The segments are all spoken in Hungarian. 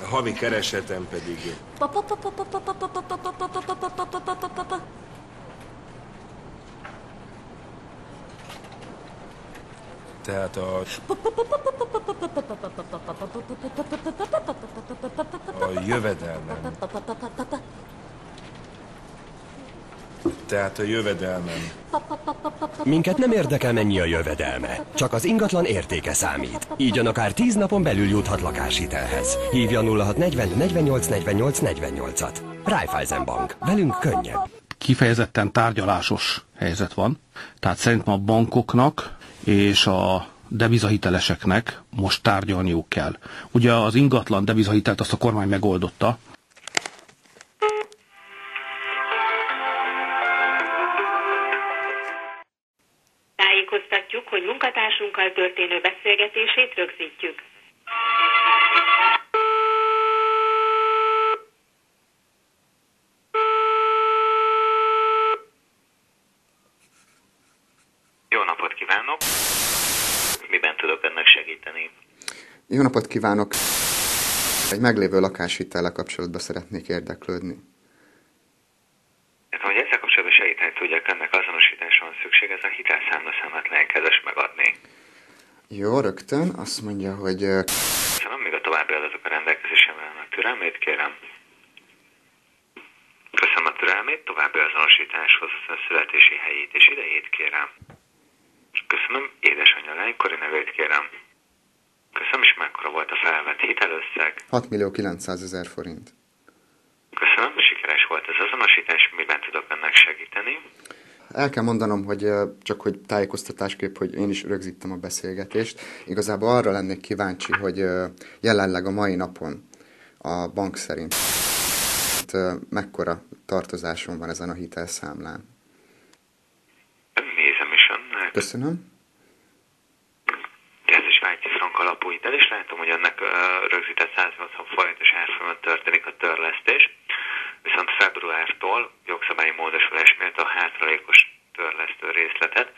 A havi keresetem pedig... Tehát a jövedelmem. Tehát a jövedelmem. Minket nem érdekel, mennyi a jövedelme. Csak az ingatlan értéke számít. Így akár 10 napon belül juthat lakáshitelhez. Hívja 0640 48 48 48-at. Raiffeisen Bank. Velünk könnyebb. Kifejezetten tárgyalásos helyzet van. Tehát szerintem a bankoknak és a devizahiteleseknek most tárgyalniuk kell. Ugye az ingatlan devizahitelt azt a kormány megoldotta. Tájékoztatjuk, hogy munkatársunkkal történő beszélgetését rögzítjük. Jó napot kívánok! Miben tudok önnek segíteni? Jó napot kívánok! Egy meglévő lakáshitellel kapcsolatban szeretnék érdeklődni. Hát, hogy ezzel kapcsolatban segíteni tudjak, önnek azonosításra van szükség, ez a hitelszámlaszámát lehetkezes megadni. Jó, rögtön. Azt mondja, hogy... Köszönöm, még a további adatok a rendelkezésemre állnak. Türelmét kérem. Köszönöm a türelmét, további azonosításhoz a születési helyét és idejét kérem. Köszönöm, édesanyja lánykori nevét kérem. Köszönöm, és mekkora volt a felvett hitelösszeg? 6.900.000 forint. Köszönöm, sikeres volt az azonosítás, miben tudok önnek segíteni? El kell mondanom, hogy csak hogy tájékoztatásképp, hogy én is rögzítem a beszélgetést. Igazából arra lennék kíváncsi, hogy jelenleg a mai napon a bank szerint mekkora tartozásom van ezen a hitelszámlán. Nézem is önnek. Köszönöm. Ez is svájci frank alapú hitel, és látom, hogy ennek rögzített 180 forintos árfolyamon történik a törlesztés, viszont februártól jogszabályi módosulás miatt a hátralékos törlesztő részletet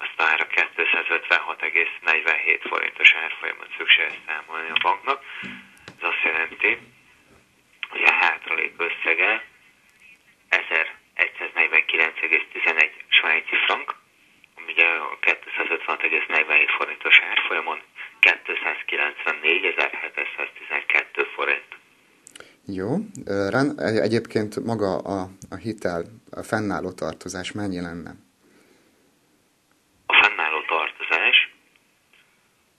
azt ára 256,47 forintos árfolyamon szükséges számolni a banknak. Ez azt jelenti, hogy a hátralék összege 1149,11 svájci frank, ami ugye a 256,47 forintos árfolyamon 294.712 forint. Jó. Egyébként maga a hitel, a fennálló tartozás mennyi lenne? A fennálló tartozás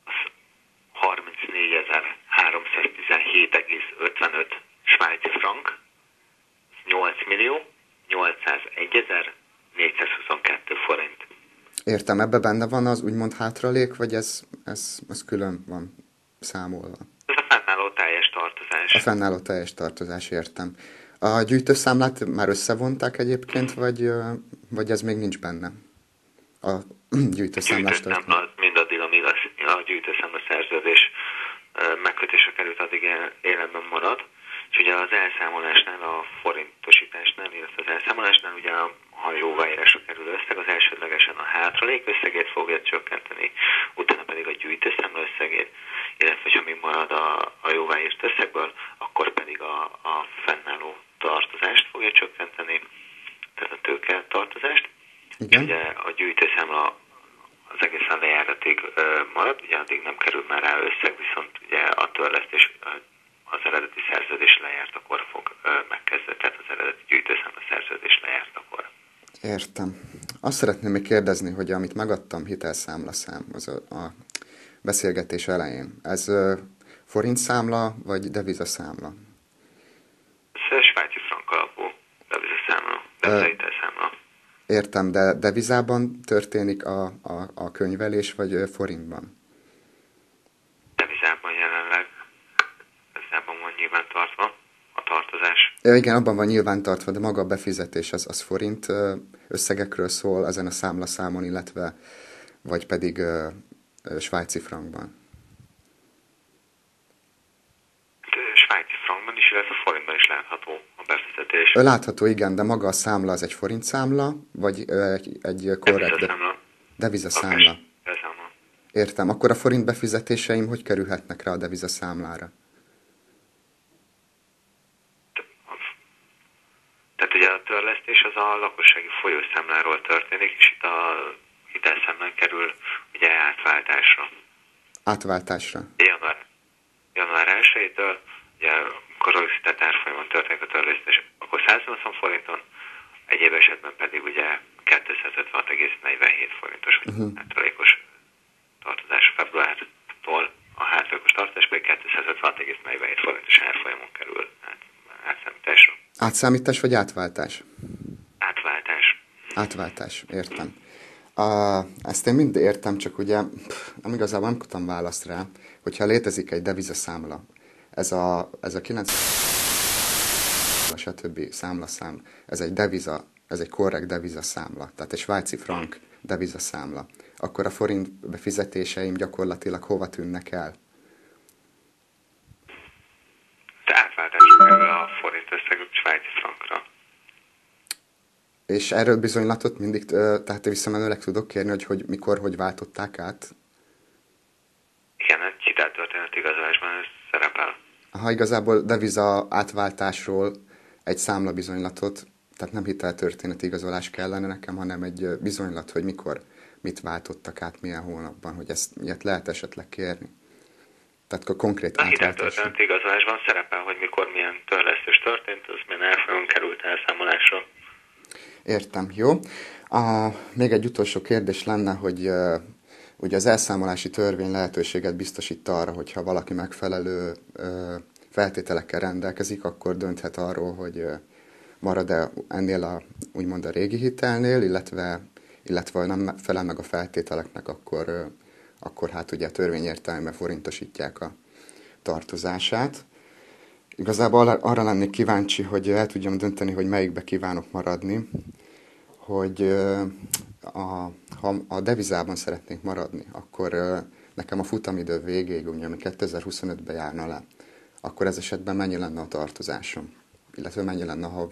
az 34.317,55 svájci frank, 8.801.422 forint. Értem, ebbe benne van az úgymond hátralék, vagy ez külön van számolva? Ez a fennálló teljes tartozás. A fennálló teljes tartozás, értem. A gyűjtőszámlát már összevonták egyébként, vagy ez még nincs benne? A gyűjtőszámlás tartozás. Mindaddig, amíg a gyűjtőszámla szerződés megkötése került, addig életben marad. És ugye az elszámolásnál, a forintosításnál, illetve az elszámolásnál ugye ha jóváírásra kerül összeg, az elsődlegesen a hátralék összegét fogja csökkenteni, utána pedig a gyűjtőszámla összegét, illetve ha még marad a jóváírt összegből, akkor pedig a fennálló tartozást fogja csökkenteni, tehát a tőke tartozást. Igen. Ugye a gyűjtőszámla az egészen lejáratig marad, ugye addig nem kerül már rá összeg, viszont ugye a törlesztés az eredeti szerződés lejárt, akkor fog megkezdeni, tehát az eredeti gyűjtőszámla szerződés lejárt akkor. Értem. Azt szeretném még kérdezni, hogy amit megadtam hitelszámlaszám az a beszélgetés elején, ez forintszámla vagy devizaszámla? Ez svájci frank alapú devizaszámla, devizahitelszámla. Értem, de devizában történik a könyvelés, vagy forintban? Devizában jelenleg. Devizában van nyilvántartva a tartozás. Igen, abban van nyilvántartva, de maga a befizetés az forint összegekről szól ezen a számlaszámon, illetve vagy pedig svájci frankban. Svájci frankban is, illetve forintban is látható a befizetés. Látható, igen, de maga a számla az egy forintszámla, vagy egy korrekt devizaszámla. Értem, akkor a forint befizetéseim hogy kerülhetnek rá a devizaszámlára? a törlesztés az a lakossági folyószámláról történik, és itt a hitelszámlán kerül ugye átváltásra. Átváltásra. Január 1-től, ugye amikor rögzített árfolyamon történik a törlesztés, akkor 180 forinton, egyéb esetben pedig ugye 256,47 forintos, vagy hátralékos tartozás februártól, a hátralékos tartozás pedig 256,47 forintos árfolyamon kerül átszámításra. Átszámítás vagy átváltás? Átváltás. Átváltás, értem. Ezt én mind értem, csak ugye nem igazából nem tudtam választ rá, hogyha létezik egy devizaszámla, ez a 9 stb. Számlaszám, ez egy deviza, ez egy korrekt devizaszámla, tehát egy svájci frank devizaszámla, akkor a forint befizetéseim gyakorlatilag hova tűnnek el? De átváltásra kerül a forint összeg svájci frankra. És erről bizonylatot mindig, tehát visszamenőleg tudok kérni, hogy mikor, hogy váltották át? Igen, egy hiteltörténet igazolásban ez szerepel. Ha igazából deviza átváltásról egy számlabizonylatot, tehát nem hiteltörténeti igazolás kellene nekem, hanem egy bizonylat, hogy mikor, mit váltottak át, milyen hónapban, hogy ezt ilyet lehet esetleg kérni. Tehát a konkrét A átváltás. hiteltörténeti igazolásban szerepel, hogy mikor milyen törlesztés történt, az milyen árfolyamon került elszámolásra. Értem, jó. Még egy utolsó kérdés lenne, hogy ugye az elszámolási törvény lehetőséget biztosít arra, hogyha valaki megfelelő feltételekkel rendelkezik, akkor dönthet arról, hogy marad-e ennél úgymond a régi hitelnél, illetve nem felel meg a feltételeknek, akkor hát ugye a törvény értelmében forintosítják a tartozását. Igazából arra lennék kíváncsi, hogy el tudjam dönteni, hogy melyikbe kívánok maradni, hogy ha a devizában szeretnék maradni, akkor nekem a futamidő végéig, ugye, ami 2025-ben járna le, akkor ez esetben mennyi lenne a tartozásom, illetve mennyi lenne a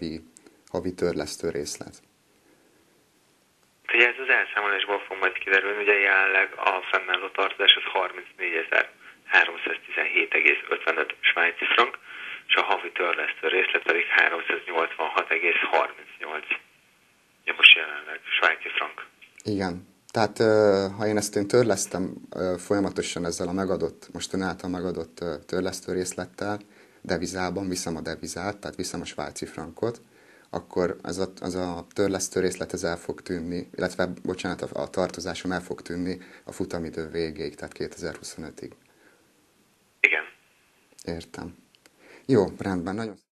havi törlesztő részlet. Ugye ez az elszámolásból fog majd kiderülni, ugye jelenleg a fennálló tartozás az 34.317,55 svájci frank, és a havi törlesztő részlet pedig 386,38. Ugye most jelenleg svájci frank. Igen. Tehát ha én törlesztem folyamatosan ezzel a megadott, most ön által megadott törlesztő részlettel, devizában viszem a devizát, tehát viszem a svájci frankot, akkor az a törlesztő részlet ez el fog tűnni, illetve, bocsánat, a tartozásom el fog tűnni a futamidő végéig, tehát 2025-ig. Igen. Értem. Jó, rendben, nagyon